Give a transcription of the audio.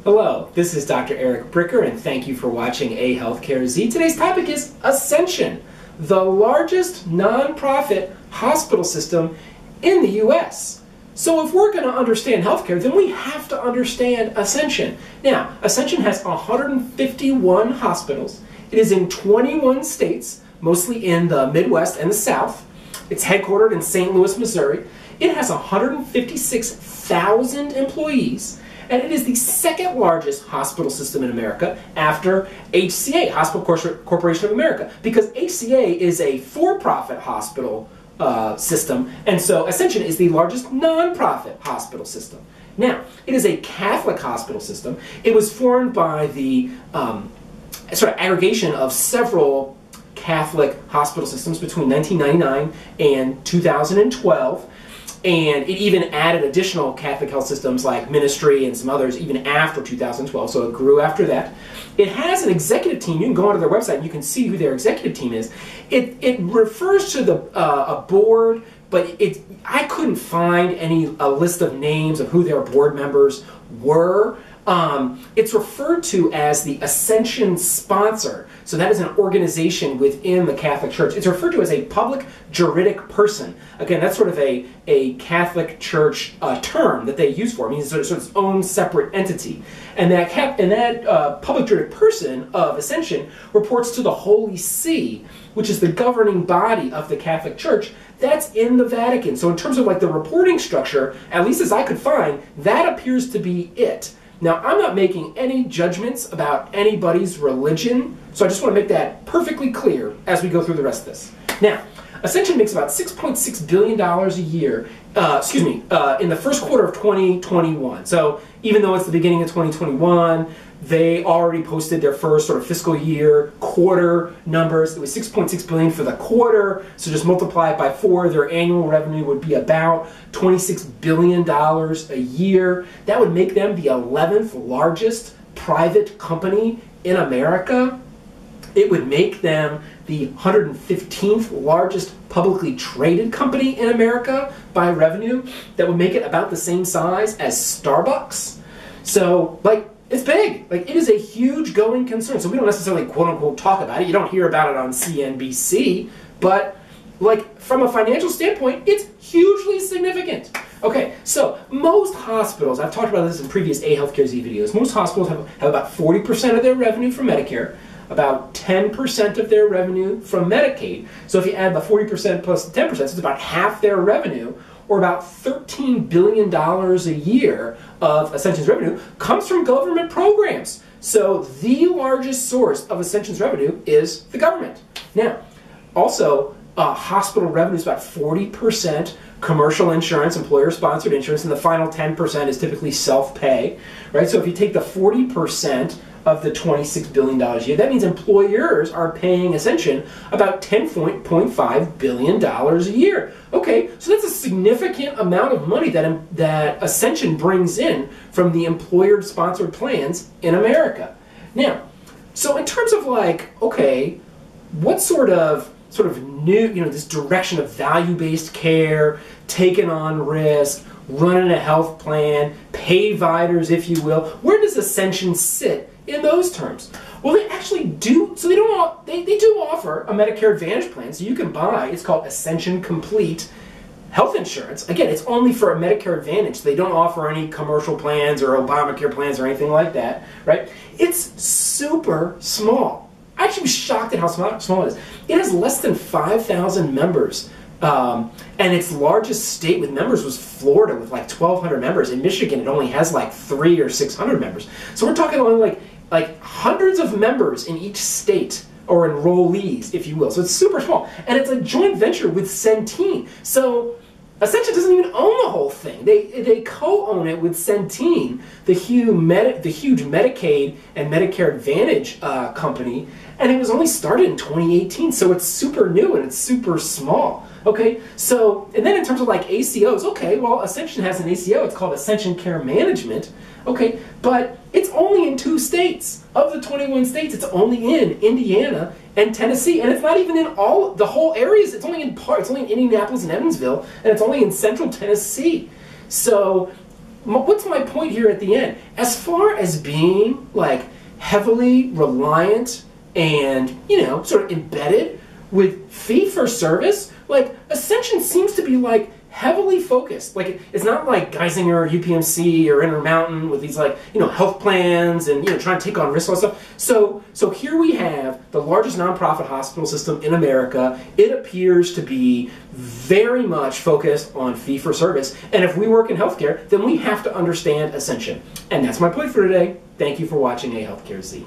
Hello, this is Dr. Eric Bricker, and thank you for watching A Healthcare Z. Today's topic is Ascension, the largest nonprofit hospital system in the U.S. So if we're going to understand healthcare, then we have to understand Ascension. Now, Ascension has 151 hospitals. It is in 21 states, mostly in the Midwest and the South. It's headquartered in St. Louis, Missouri. It has 156,000 employees. And it is the second largest hospital system in America after HCA, Hospital Corporation of America, because HCA is a for-profit hospital system, and so Ascension is the largest nonprofit hospital system. Now, it is a Catholic hospital system. It was formed by the sort of aggregation of several Catholic hospital systems between 1999 and 2012. And it even added additional Catholic health systems like Ministry and some others even after 2012, so it grew after that. It has an executive team. You can go onto their website and you can see who their executive team is. It refers to a board, but I couldn't find a list of names of who their board members were. It's referred to as the Ascension sponsor. So that is an organization within the Catholic Church. It's referred to as a public juridic person. Again, that's sort of a Catholic Church term that they use for it. It means it's sort of its own separate entity. And that public juridic person of Ascension reports to the Holy See, which is the governing body of the Catholic Church. That's in the Vatican. So in terms of like the reporting structure, at least as I could find, that appears to be it. Now, I'm not making any judgments about anybody's religion, so I just want to make that perfectly clear as we go through the rest of this. Now, Ascension makes about $6.6 billion a year, in the first quarter of 2021. So even though it's the beginning of 2021, they already posted their first sort of fiscal year quarter numbers. It was $6.6 billion for the quarter, so just multiply it by 4. Their annual revenue would be about $26 billion a year. That would make them the 11th largest private company in America. It would make them the 115th largest publicly traded company in America by revenue. That would make it about the same size as Starbucks. So, it's big. It is a huge going concern. So we don't necessarily quote-unquote talk about it. You don't hear about it on CNBC. But, from a financial standpoint, it's hugely significant. Okay, so most hospitals, I've talked about this in previous A Healthcare Z videos, most hospitals have about 40% of their revenue from Medicare, about 10% of their revenue from Medicaid. So if you add the 40% plus the 10%, it's about half their revenue, or about $13 billion a year of Ascension's revenue comes from government programs. So the largest source of Ascension's revenue is the government. Now, also, hospital revenue is about 40% commercial insurance, employer-sponsored insurance, and the final 10% is typically self-pay, right? So if you take the 40% of the $26 billion a year, that means employers are paying Ascension about $10.5 billion a year. Okay, so that's a significant amount of money that Ascension brings in from the employer-sponsored plans in America. Now, so in terms of okay, what sort of new, this direction of value-based care, taking on risk, running a health plan, pay-viders, if you will, where does Ascension sit in those terms? Well, they actually do. So they do offer a Medicare Advantage plan. So you can buy. It's called Ascension Complete health insurance. Again, it's only for a Medicare Advantage. They don't offer any commercial plans or Obamacare plans or anything like that. Right? It's super small. I actually was shocked at how small it is. It has less than 5,000 members. And its largest state with members was Florida with 1,200 members. In Michigan, it only has 300 or 600 members. So we're talking only hundreds of members in each state, or enrollees, if you will. So it's super small. And it's a joint venture with Centene. So Ascension doesn't even own the whole thing. They co-own it with Centene, the huge Medicaid and Medicare Advantage company. And it was only started in 2018, so it's super new and it's super small. Okay, so, and then in terms of ACOs, okay, well, Ascension has an ACO, it's called Ascension Care Management, okay, but it's only in 2 states. Of the 21 states, it's only in Indiana and Tennessee, and it's not even in the whole areas, it's only in Indianapolis and Evansville, and it's only in central Tennessee. So what's my point here at the end? As far as being like heavily reliant and, you know, sort of embedded with fee-for-service, like Ascension seems to be like heavily focused. Like it's not like Geisinger or UPMC or Intermountain with these like, you know, health plans and, you know, trying to take on risks and stuff. So here we have the largest nonprofit hospital system in America. It appears to be very much focused on fee-for-service. And if we work in healthcare, then we have to understand Ascension. And that's my point for today. Thank you for watching A Healthcare Z.